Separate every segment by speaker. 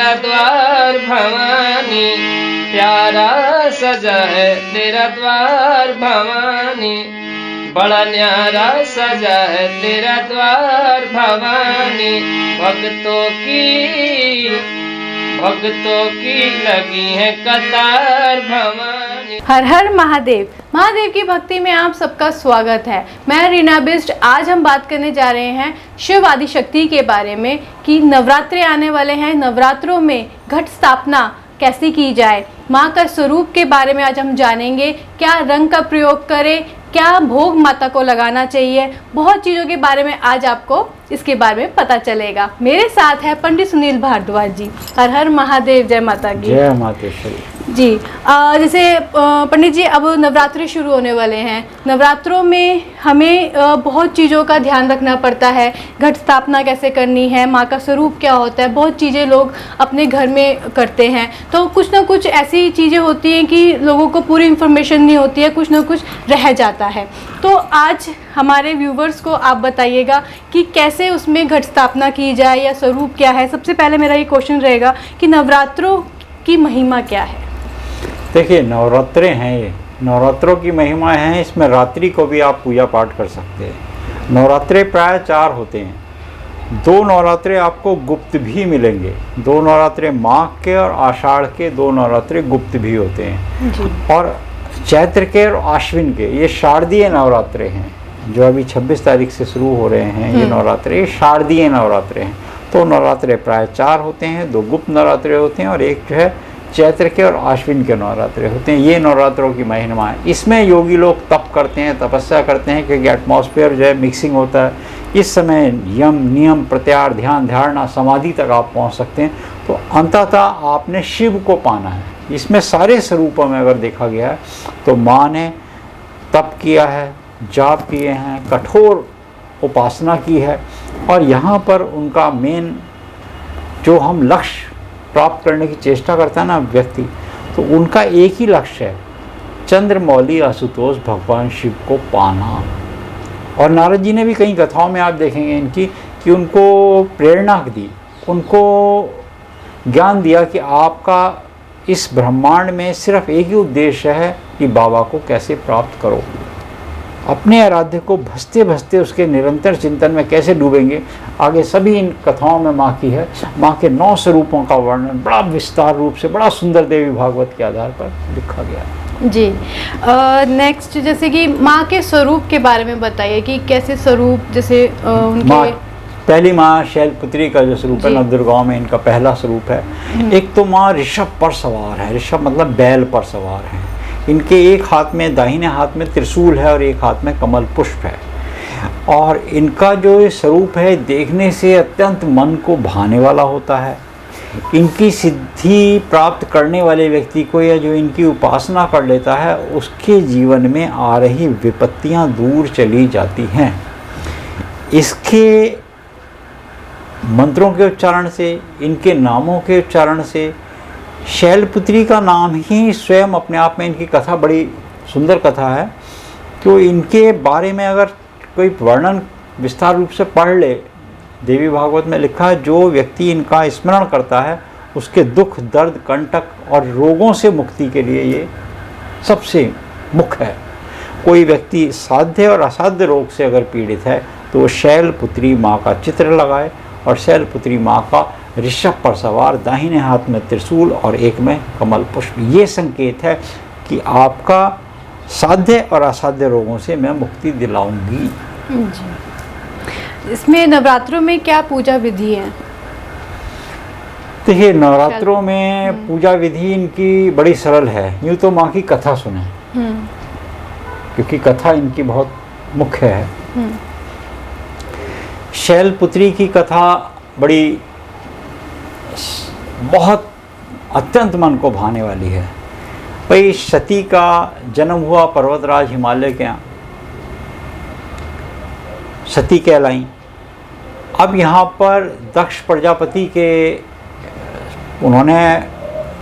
Speaker 1: तेरा द्वार भवानी, प्यारा सजा है तेरा द्वार भवानी, बड़ा न्यारा सजा है तेरा द्वार भवानी। भक्तों की लगी है कतार भवानी।
Speaker 2: हर हर महादेव। महादेव की भक्ति में आप सबका स्वागत है। मैं रीना बिस्ट। आज हम बात करने जा रहे हैं शिव आदि शक्ति के बारे में कि नवरात्रे आने वाले हैं, नवरात्रों में घट स्थापना कैसी की जाए, माँ का स्वरूप के बारे में आज हम जानेंगे। क्या रंग का प्रयोग करें, क्या भोग माता को लगाना चाहिए, बहुत चीज़ों के बारे में आज आपको इसके बारे में पता चलेगा। मेरे साथ है पंडित सुनील भारद्वाज जी। हर हर महादेव। जय माता की।
Speaker 3: जय मातेश्वरी
Speaker 2: जी। जैसे पंडित जी, अब नवरात्रि शुरू होने वाले हैं। नवरात्रों में हमें बहुत चीज़ों का ध्यान रखना पड़ता है। घट स्थापना कैसे करनी है, माँ का स्वरूप क्या होता है, बहुत चीज़ें लोग अपने घर में करते हैं। तो कुछ ना कुछ ऐसी चीज़ें होती हैं कि लोगों को पूरी इन्फॉर्मेशन नहीं होती है, कुछ ना कुछ रह जाता है। तो आज हमारे व्यूवर्स को आप बताइएगा कि कैसे उसमें घट स्थापना की जाए या स्वरूप क्या है। सबसे पहले मेरा ये क्वेश्चन रहेगा कि नवरात्रों की महिमा क्या है।
Speaker 3: देखिए, नवरात्रे हैं, ये नवरात्रों की महिमा है। इसमें रात्रि को भी आप पूजा पाठ कर सकते हैं। नवरात्रे प्राय 4 होते हैं। 2 नवरात्रे आपको गुप्त भी मिलेंगे। 2 नवरात्रे माघ के और आषाढ़ के 2 नवरात्रे गुप्त भी होते हैं
Speaker 2: जी।
Speaker 3: और चैत्र के और आश्विन के ये शारदीय नवरात्रे हैं, जो अभी 26 तारीख से शुरू हो रहे हैं। ये नवरात्रे शारदीय नवरात्रे हैं। तो नवरात्रे प्राय 4 होते हैं। 2 गुप्त नवरात्रे होते हैं और एक जो है चैत्र के और आश्विन के नवरात्रे होते हैं। ये नवरात्रों की महिमा है। इसमें योगी लोग तप करते हैं, तपस्या करते हैं, क्योंकि एटमॉस्फेयर जो है मिक्सिंग होता है। इस समय यम नियम प्रत्याहार ध्यान धारणा समाधि तक आप पहुंच सकते हैं। तो अंततः आपने शिव को पाना है। इसमें सारे स्वरूपों में अगर देखा गया है तो माँ ने तप किया है, जाप किए हैं, कठोर उपासना की है और यहाँ पर उनका मेन जो हम लक्ष्य प्राप्त करने की चेष्टा करता है ना व्यक्ति, तो उनका एक ही लक्ष्य है, चंद्रमौली आशुतोष भगवान शिव को पाना। और नारद जी ने भी कई कथाओं में आप देखेंगे इनकी कि उनको प्रेरणा दी, उनको ज्ञान दिया कि आपका इस ब्रह्मांड में सिर्फ एक ही उद्देश्य है कि बाबा को कैसे प्राप्त करो। अपने आराध्य को भसते भसते उसके निरंतर चिंतन में कैसे डूबेंगे, आगे सभी इन कथाओं में माँ की है। माँ के 9 स्वरूपों का वर्णन बड़ा विस्तार रूप से, बड़ा सुंदर देवी भागवत के आधार पर लिखा गया है।
Speaker 2: जी। नेक्स्ट, जैसे कि माँ के स्वरूप के बारे में बताइए कि कैसे स्वरूप, जैसे उनके
Speaker 3: पहली माँ शैलपुत्री का जो स्वरूप है, नवदुर्गाओं में इनका पहला स्वरूप है। एक तो माँ ऋषभ पर सवार है। ऋषभ मतलब बैल पर सवार है। इनके एक हाथ में, दाहिने हाथ में त्रिशूल है और एक हाथ में कमल पुष्प है। और इनका जो स्वरूप है देखने से अत्यंत मन को भाने वाला होता है। इनकी सिद्धि प्राप्त करने वाले व्यक्ति को या जो इनकी उपासना कर लेता है, उसके जीवन में आ रही विपत्तियां दूर चली जाती हैं। इसके मंत्रों के उच्चारण से, इनके नामों के उच्चारण से, शैलपुत्री का नाम ही स्वयं अपने आप में, इनकी कथा बड़ी सुंदर कथा है। तो इनके बारे में अगर कोई वर्णन विस्तार रूप से पढ़ ले, देवी भागवत में लिखा है, जो व्यक्ति इनका स्मरण करता है उसके दुख दर्द कंटक और रोगों से मुक्ति के लिए ये सबसे मुख्य है। कोई व्यक्ति साध्य और असाध्य रोग से अगर पीड़ित है तो वो शैलपुत्री माँ का चित्र लगाए और शैलपुत्री माँ का ऋषभ पर सवार, दाहिने हाथ में त्रिशूल और एक में कमल पुष्प, ये संकेत है कि आपका साध्य और असाध्य रोगों से मैं मुक्ति दिलाऊंगी।
Speaker 2: इसमें नवरात्रों में क्या पूजा विधि है?
Speaker 3: देखिए, नवरात्रों में पूजा विधि इनकी बड़ी सरल है। यूँ तो माँ की कथा सुने, क्योंकि कथा इनकी बहुत मुख्य है। शैलपुत्री की कथा बड़ी बहुत अत्यंत मन को भाने वाली है। भाई, सती का जन्म हुआ पर्वतराज हिमालय के यहाँ, सती कहलाई। अब यहाँ पर दक्ष प्रजापति के उन्होंने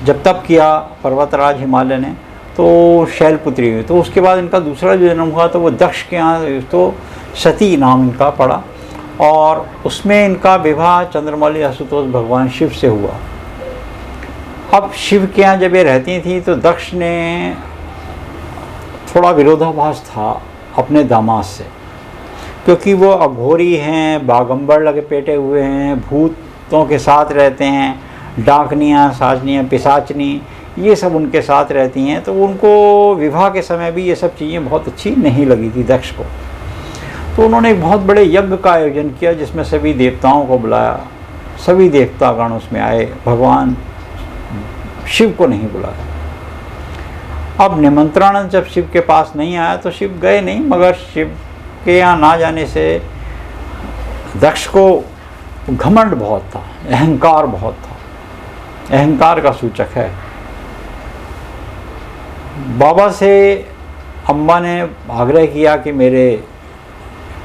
Speaker 3: जब तप किया पर्वतराज हिमालय ने, तो शैलपुत्री हुई। तो उसके बाद इनका दूसरा जो जन्म हुआ तो वो दक्ष के यहाँ, तो सती नाम इनका पड़ा और उसमें इनका विवाह चंद्रमौली आशुतोष भगवान शिव से हुआ। अब शिव के यहाँ जब ये रहती थी तो दक्ष ने थोड़ा विरोधाभास था अपने दामाद से, क्योंकि वो अघोरी हैं, बागंबर लगे पेटे हुए हैं, भूतों के साथ रहते हैं, डाकनियाँ, साजनियाँ, पिशाचनी, ये सब उनके साथ रहती हैं। तो उनको विवाह के समय भी ये सब चीज़ें बहुत अच्छी नहीं लगी थी दक्ष को। तो उन्होंने एक बहुत बड़े यज्ञ का आयोजन किया जिसमें सभी देवताओं को बुलाया, सभी देवतागण उसमें आए, भगवान शिव को नहीं बुलाया। अब निमंत्रण जब शिव के पास नहीं आया तो शिव गए नहीं, मगर शिव के यहाँ ना जाने से दक्ष को घमंड बहुत था, अहंकार बहुत था, अहंकार का सूचक है। बाबा से अम्बा ने आग्रह किया कि मेरे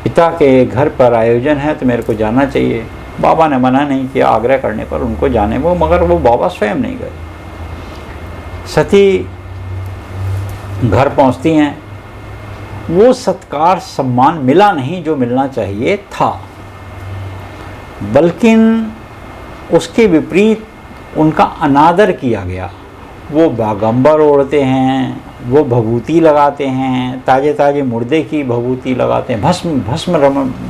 Speaker 3: पिता के घर पर आयोजन है तो मेरे को जाना चाहिए। बाबा ने मना नहीं किया, आग्रह करने पर उनको जाने वो, मगर वो बाबा स्वयं नहीं गए। सती घर पहुंचती हैं, वो सत्कार सम्मान मिला नहीं जो मिलना चाहिए था, बल्कि उसके विपरीत उनका अनादर किया गया। वो बागंबर ओढ़ते हैं, वो भभूति लगाते हैं, ताजे ताजे मुर्दे की भभूति लगाते हैं, भस्म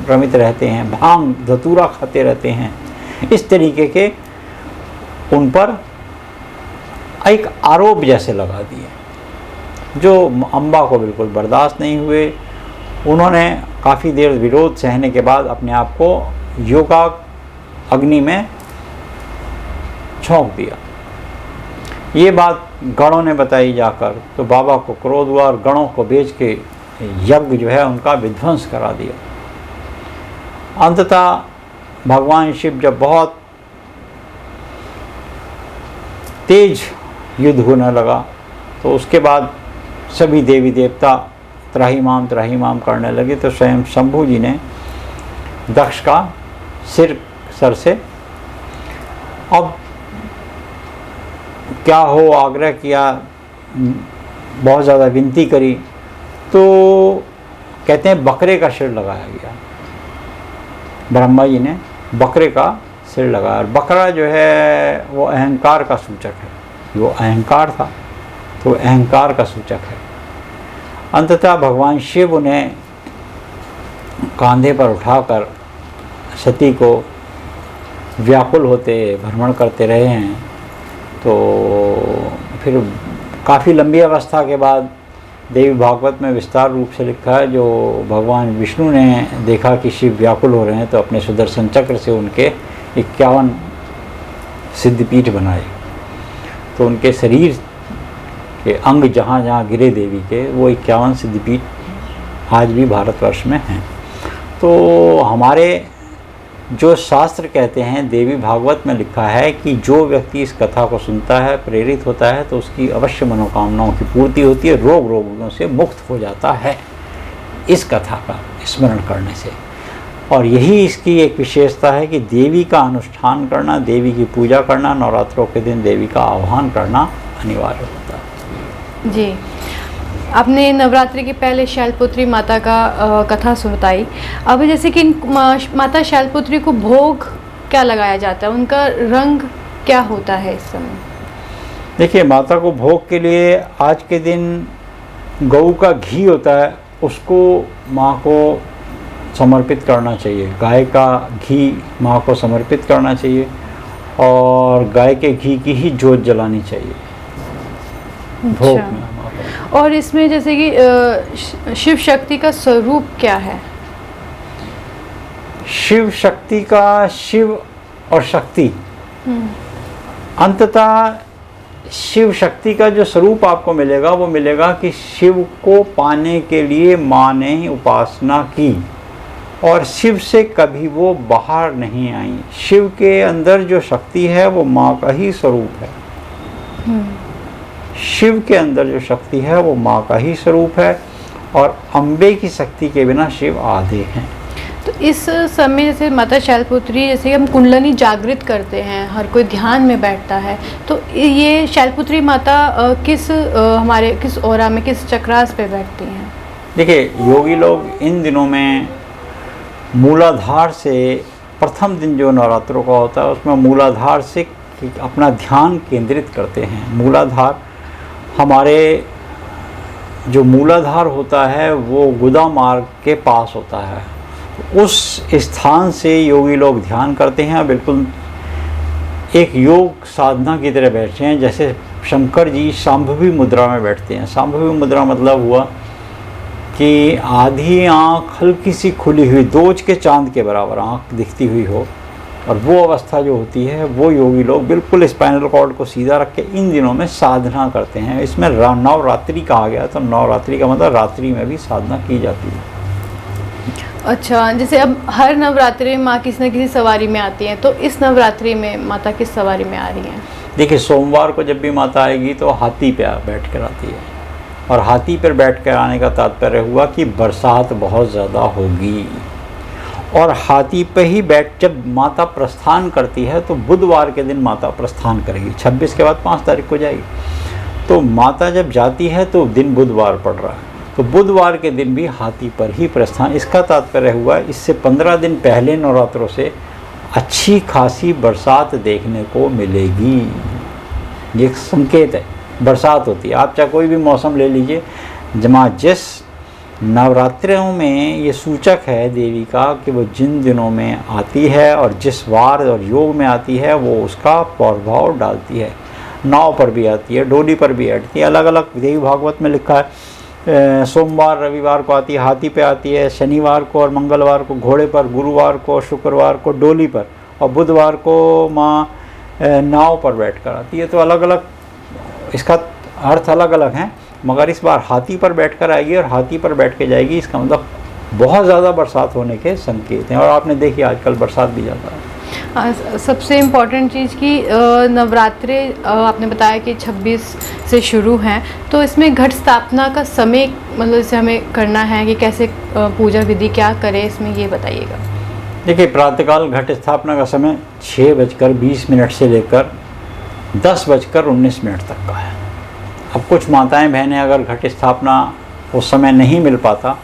Speaker 3: रमित रहते हैं, भांग धतूरा खाते रहते हैं। इस तरीके के उन पर एक आरोप जैसे लगा दिए, जो अम्बा को बिल्कुल बर्दाश्त नहीं हुए। उन्होंने काफ़ी देर विरोध सहने के बाद अपने आप को योगा अग्नि में झोंक दिया। ये बात गणों ने बताई जाकर, तो बाबा को क्रोध हुआ और गणों को भेज के यज्ञ जो है उनका विध्वंस करा दिया। अंततः भगवान शिव जब बहुत तेज युद्ध होने लगा तो उसके बाद सभी देवी देवता त्राहिमाम करने लगे, तो स्वयं शंभू जी ने दक्ष का सिर सर से अब क्या हो आग्रह किया, बहुत ज़्यादा विनती करी, तो कहते हैं बकरे का सिर लगाया गया। ब्रह्मा जी ने बकरे का सिर लगाया, और बकरा जो है वो अहंकार का सूचक है, वो अहंकार था तो अहंकार का सूचक है। अंततः भगवान शिव उन्हें कांधे पर उठाकर सती को व्याकुल होते भ्रमण करते रहे हैं। तो फिर काफ़ी लंबी अवस्था के बाद देवी भागवत में विस्तार रूप से लिखा है, जो भगवान विष्णु ने देखा कि शिव व्याकुल हो रहे हैं तो अपने सुदर्शन चक्र से उनके 51 सिद्धपीठ बनाए। तो उनके शरीर के अंग जहाँ जहाँ गिरे देवी के, वो 51 सिद्धपीठ आज भी भारतवर्ष में हैं। तो हमारे जो शास्त्र कहते हैं, देवी भागवत में लिखा है कि जो व्यक्ति इस कथा को सुनता है, प्रेरित होता है, तो उसकी अवश्य मनोकामनाओं की पूर्ति होती है, रोगों से मुक्त हो जाता है इस कथा का स्मरण करने से। और यही इसकी एक विशेषता है कि देवी का अनुष्ठान करना, देवी की पूजा करना, नवरात्रों के दिन देवी का आह्वान करना अनिवार्य होता है।
Speaker 2: जी, आपने नवरात्रि के पहले शैलपुत्री माता का कथा सुनाई। अब जैसे कि माता शैलपुत्री को भोग क्या लगाया जाता है, उनका रंग क्या होता है इस समय?
Speaker 3: देखिए, माता को भोग के लिए आज के दिन गऊ का घी होता है, उसको माँ को समर्पित करना चाहिए। गाय का घी माँ को समर्पित करना चाहिए और गाय के घी की ही जोत जलानी चाहिए भोग में।
Speaker 2: और इसमें जैसे कि शिव शक्ति का स्वरूप क्या है?
Speaker 3: शिव शक्ति का, शिव और शक्ति, अंततः शिव शक्ति का जो स्वरूप आपको मिलेगा वो मिलेगा कि शिव को पाने के लिए माँ ने ही उपासना की और शिव से कभी वो बाहर नहीं आई। शिव के अंदर जो शक्ति है वो माँ का ही स्वरूप है। शिव के अंदर जो शक्ति है वो माँ का ही स्वरूप है और अम्बे की शक्ति के बिना शिव आधे हैं।
Speaker 2: तो इस समय जैसे माता शैलपुत्री, जैसे हम कुंडलनी जागृत करते हैं, हर कोई ध्यान में बैठता है, तो ये शैलपुत्री माता हमारे किस ओरा में, किस चक्रास पे बैठती हैं?
Speaker 3: देखिए, योगी लोग इन दिनों में मूलाधार से, प्रथम दिन जो नवरात्रों का होता है उसमें मूलाधार से कि अपना ध्यान केंद्रित करते हैं। मूलाधार, हमारे जो मूलाधार होता है वो गुदा मार्ग के पास होता है। उस स्थान से योगी लोग ध्यान करते हैं, बिल्कुल एक योग साधना की तरह बैठते हैं। जैसे शंकर जी शांभवी मुद्रा में बैठते हैं। शांभवी मुद्रा मतलब हुआ कि आधी आँख हल्की सी खुली हुई, दोज के चांद के बराबर आँख दिखती हुई हो, और वो अवस्था जो होती है वो योगी लोग बिल्कुल स्पाइनल कॉर्ड को सीधा रख के इन दिनों में साधना करते हैं। इसमें नवरात्रि कहा गया, तो नवरात्रि का मतलब रात्रि में भी साधना की जाती है।
Speaker 2: अच्छा, जैसे अब हर नवरात्रि में माँ किसी न किसी सवारी में आती हैं, तो इस नवरात्रि में माता किस सवारी में आ रही हैं?
Speaker 3: देखिए, सोमवार को जब भी माता आएगी तो हाथी पे बैठ कर आती है, और हाथी पर बैठ कर आने का तात्पर्य हुआ कि बरसात बहुत ज़्यादा होगी। और हाथी पे ही जब माता प्रस्थान करती है तो बुधवार के दिन माता प्रस्थान करेगी। 26 के बाद 5 तारीख को जाएगी। तो माता जब जाती है तो दिन बुधवार पड़ रहा है, तो बुधवार के दिन भी हाथी पर ही प्रस्थान। इसका तात्पर्य हुआ इससे 15 दिन पहले नवरात्रों से अच्छी खासी बरसात देखने को मिलेगी। ये एक संकेत है, बरसात होती है। आप चाहे कोई भी मौसम ले लीजिए, जिस नवरात्रों में ये सूचक है देवी का कि वो जिन दिनों में आती है और जिस वार और योग में आती है वो उसका प्रभाव डालती है। नाव पर भी आती है, डोली पर भी आती है, अलग अलग देवी भागवत में लिखा है। सोमवार रविवार को आती है, हाथी पे आती है, शनिवार को और मंगलवार को घोड़े पर, गुरुवार को शुक्रवार को डोली पर, और बुधवार को माँ नाव पर बैठ कर आती है। तो अलग अलग इसका अर्थ अलग अलग हैं, मगर इस बार हाथी पर बैठकर आएगी और हाथी पर बैठ के जाएगी। इसका मतलब बहुत ज़्यादा बरसात होने के संकेत हैं, और आपने देखी आजकल बरसात भी ज़्यादा है।
Speaker 2: सबसे इम्पॉर्टेंट चीज़ कि नवरात्रे आपने बताया कि 26 से शुरू हैं, तो इसमें घट स्थापना का समय मतलब इसे हमें करना है कि कैसे पूजा विधि क्या करें, इसमें ये बताइएगा।
Speaker 3: देखिए, प्रातःकाल घट स्थापना का समय 6:20 से लेकर 10:19 तक का है। अब कुछ माताएं बहनें अगर घट स्थापना उस समय नहीं मिल पाता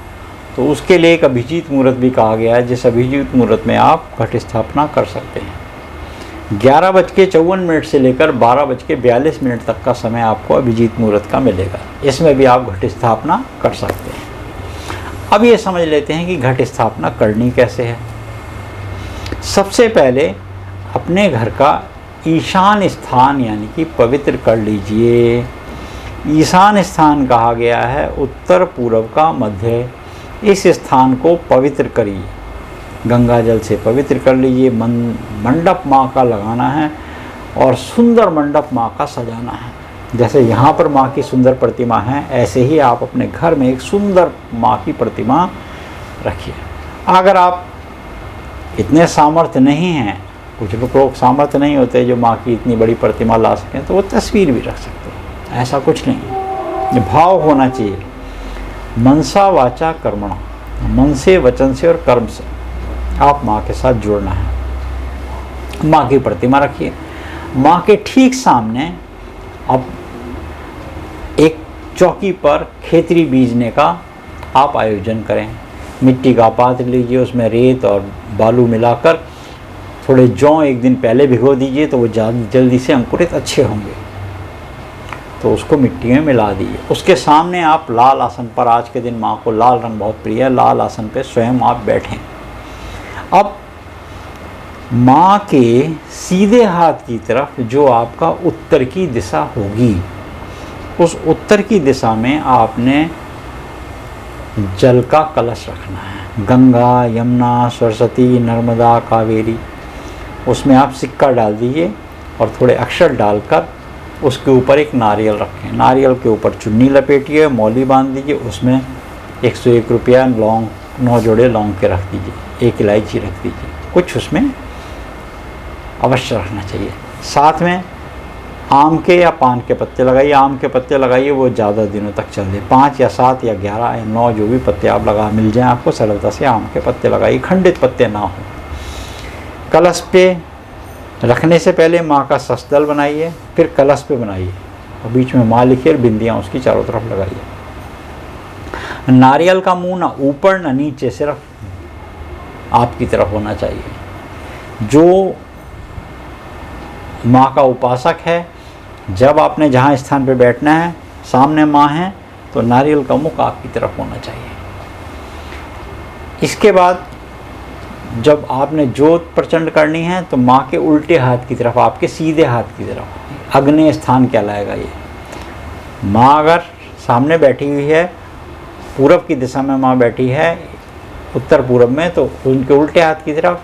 Speaker 3: तो उसके लिए एक अभिजीत मुहूर्त भी कहा गया है, जिस अभिजीत मुहूर्त में आप घट स्थापना कर सकते हैं। 11:54 से लेकर 12:42 तक का समय आपको अभिजीत मुहूर्त का मिलेगा। इसमें भी आप घट स्थापना कर सकते हैं। अब ये समझ लेते हैं कि घट स्थापना करनी कैसे है। सबसे पहले अपने घर का ईशान स्थान यानी कि पवित्र कर लीजिए। ईशान स्थान कहा गया है उत्तर पूर्व का मध्य। इस स्थान को पवित्र करिए, गंगा जल से पवित्र कर लीजिए। मंडप माँ का लगाना है और सुंदर मंडप माँ का सजाना है। जैसे यहाँ पर माँ की सुंदर प्रतिमा है, ऐसे ही आप अपने घर में एक सुंदर माँ की प्रतिमा रखिए। अगर आप इतने सामर्थ्य नहीं हैं, कुछ लोग सामर्थ्य नहीं होते जो माँ की इतनी बड़ी प्रतिमा ला सकें, तो वो तस्वीर भी रख सकते हैं, ऐसा कुछ नहीं। भाव होना चाहिए, मनसा वाचा कर्मणा, मन से, वचन से और कर्म से आप माँ के साथ जुड़ना है। माँ की प्रतिमा रखिए। माँ के ठीक सामने अब एक चौकी पर खेतरी बीजने का आप आयोजन करें। मिट्टी का पात्र लीजिए, उसमें रेत और बालू मिलाकर थोड़े जौ एक दिन पहले भिगो दीजिए, तो वो जल्दी से अंकुरित अच्छे होंगे। तो उसको मिट्टी में मिला दीजिए। उसके सामने आप लाल आसन पर, आज के दिन माँ को लाल रंग बहुत प्रिय है, लाल आसन पे स्वयं आप बैठें। अब माँ के सीधे हाथ की तरफ जो आपका उत्तर की दिशा होगी, उस उत्तर की दिशा में आपने जल का कलश रखना है। गंगा, यमुना, सरस्वती, नर्मदा, कावेरी, उसमें आप सिक्का डाल दीजिए और थोड़े अक्षर डालकर उसके ऊपर एक नारियल रखें। नारियल के ऊपर चुन्नी लपेटिए, मौली बांध दीजिए, उसमें 101 रुपया लौंग, 9 जोड़े लौंग के रख दीजिए, 1 इलायची रख दीजिए, कुछ उसमें अवश्य रखना चाहिए। साथ में आम के या पान के पत्ते लगाइए। आम के पत्ते लगाइए, वो ज़्यादा दिनों तक चलते, 5 या 7 या 11 या 9 जो भी पत्ते आप लगा मिल जाएं आपको, सरलता से आम के पत्ते लगाइए, खंडित पत्ते ना हो। कलश पे रखने से पहले माँ का ससदल बनाइए, फिर कलश पे बनाइए और बीच में माँ लिखिए और बिंदियाँ उसकी चारों तरफ लगाइए। नारियल का मुंह ना ऊपर ना नीचे, सिर्फ आपकी तरफ होना चाहिए। जो माँ का उपासक है, जब आपने जहाँ स्थान पे बैठना है सामने माँ है तो नारियल का मुख आपकी तरफ होना चाहिए। इसके बाद जब आपने जोत प्रचंड करनी है तो माँ के उल्टे हाथ की तरफ, आपके सीधे हाथ की तरफ अग्नि स्थान कहलाएगा ये। माँ अगर सामने बैठी हुई है, पूरब की दिशा में माँ बैठी है, उत्तर पूरब में, तो उनके उल्टे हाथ की तरफ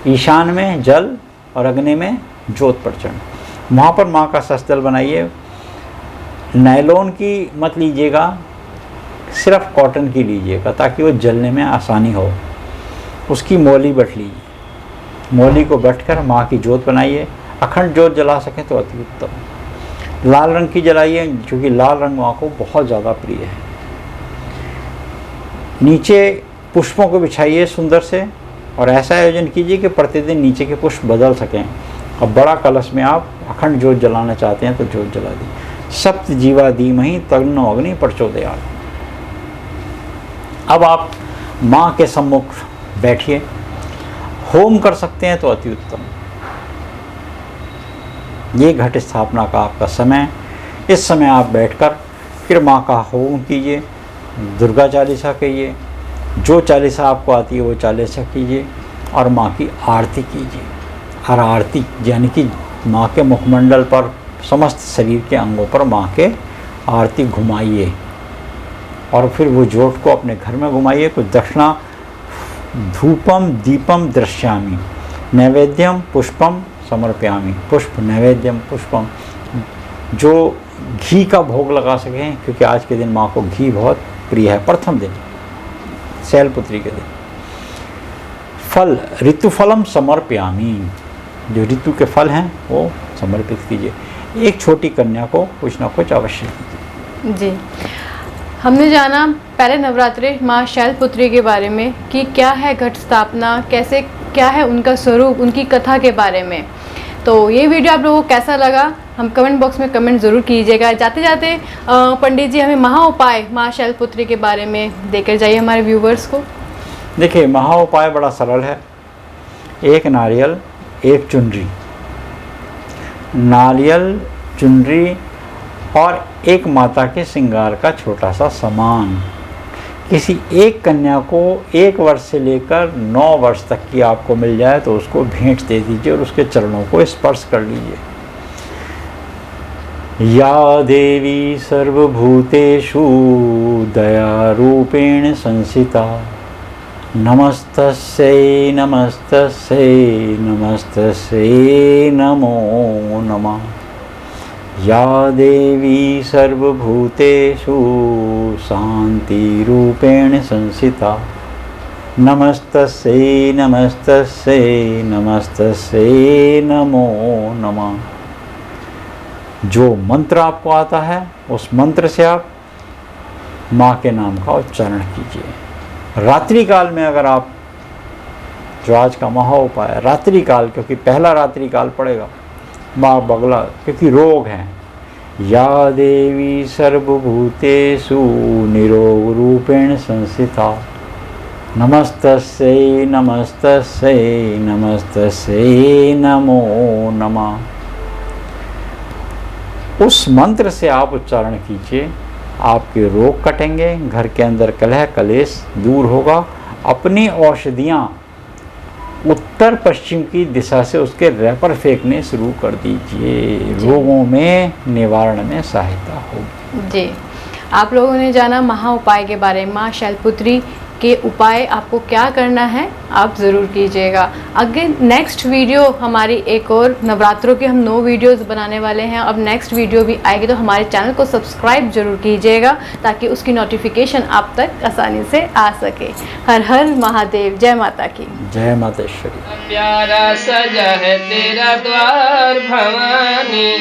Speaker 3: ईशान में जल और अग्नि में जोत प्रचंड। वहाँ पर माँ का शस्त्र बनाइए। नायलॉन की मत लीजिएगा, सिर्फ कॉटन की लीजिएगा ताकि वो जलने में आसानी हो। उसकी मौली बट लीजिए, मौली को बटकर माँ की जोत बनाइए। अखंड जोत जला सकें तो अति उत्तम। लाल रंग की जलाइए क्योंकि लाल रंग माँ को बहुत ज़्यादा प्रिय है। नीचे पुष्पों को बिछाइए सुंदर से, और ऐसा आयोजन कीजिए कि प्रतिदिन नीचे के पुष्प बदल सकें। अब बड़ा कलश में आप अखंड जोत जलाना चाहते हैं तो जोत जला दी। सप्त जीवा धीमहि तन्नो अग्नि प्रचोदयात्। अब आप माँ के सम्मुख बैठिए। होम कर सकते हैं तो अति उत्तम। ये घट स्थापना का आपका समय। इस समय आप बैठकर फिर माँ का होम कीजिए, दुर्गा चालीसा कहिए, जो चालीसा आपको आती है वो चालीसा कीजिए और माँ की आरती कीजिए। हर आरती यानी कि माँ के मुखमंडल पर, समस्त शरीर के अंगों पर माँ के आरती घुमाइए और फिर वो जोत को अपने घर में घुमाइए। कुछ दक्षिणा, धूपम दीपम दृश्यामि, नैवेद्यम पुष्पम समर्पयामि। पुष्प, नैवेद्यम, पुष्पम, जो घी का भोग लगा सकें क्योंकि आज के दिन माँ को घी बहुत प्रिय है। प्रथम दिन शैलपुत्री के दिन। फल, ऋतुफलम समर्पयामि, जो ऋतु के फल हैं वो समर्पित कीजिए। एक छोटी कन्या को कुछ ना कुछ अवश्य कीजिए।
Speaker 2: जी, हमने जाना पहले नवरात्रि माँ शैलपुत्री के बारे में कि क्या है घट स्थापना, कैसे, क्या है उनका स्वरूप, उनकी कथा के बारे में। तो ये वीडियो आप लोगों को कैसा लगा हम कमेंट बॉक्स में कमेंट ज़रूर कीजिएगा। जाते जाते पंडित जी हमें महा उपाय माँ शैलपुत्री के बारे में देकर जाइए हमारे व्यूवर्स को।
Speaker 3: देखिए, महा उपाय बड़ा सरल है। एक नारियल, एक चुनरी, नारियल, चुनरी और एक माता के श्रृंगार का छोटा सा सामान। किसी एक कन्या को 1 वर्ष से लेकर 9 वर्ष तक की आपको मिल जाए तो उसको भेंट दे दीजिए और उसके चरणों को स्पर्श कर लीजिए। या देवी सर्वभूतेषु दयारूपेण संस्थिता, नमस्तस्यै नमस्तस्यै नमस्तस्यै नमो नमः। या देवी सर्वभूतेषु शान्तिरूपेण संस्थिता, नमस्तस्यै नमस्तस्यै नमस्तस्यै नमो नमः। जो मंत्र आपको आता है उस मंत्र से आप माँ के नाम का उच्चारण कीजिए। रात्रि काल में अगर आप, जो आज का महा उपाय है रात्रि काल, क्योंकि पहला रात्रि काल पड़ेगा माँ बगला, क्योंकि रोग हैं। या देवी सर्वभूतेषु निरोग रूपेण संस्थिता, नमस्तस्यै नमस्तस्यै नमस्तस्यै नमो नमः। उस मंत्र से आप उच्चारण कीजिए, आपके रोग कटेंगे, घर के अंदर कलह कलेश दूर होगा। अपनी औषधियाँ उत्तर पश्चिम की दिशा से उसके रैपर फेंकने शुरू कर दीजिए, रोगों में निवारण में सहायता होगी।
Speaker 2: जी, आप लोगों ने जाना महा उपाय के बारे में। माँ शैलपुत्री के उपाय आपको क्या करना है आप ज़रूर कीजिएगा। आगे नेक्स्ट वीडियो हमारी एक और नवरात्रों के हम 9 वीडियोस बनाने वाले हैं। अब नेक्स्ट वीडियो भी आएगी तो हमारे चैनल को सब्सक्राइब जरूर कीजिएगा ताकि उसकी नोटिफिकेशन आप तक आसानी से आ सके। हर हर महादेव, जय माता की,
Speaker 3: जय मातेश्वरी।
Speaker 1: प्यारा सजा है तेरा द्वार भवानी,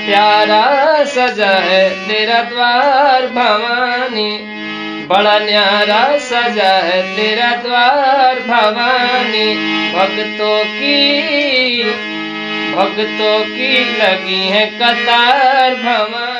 Speaker 1: प्यारा सजा है तेरा द्वार भवानी, बड़ा न्यारा सजा है तेरा द्वार भवानी। भक्तों की लगी है कतार भवानी।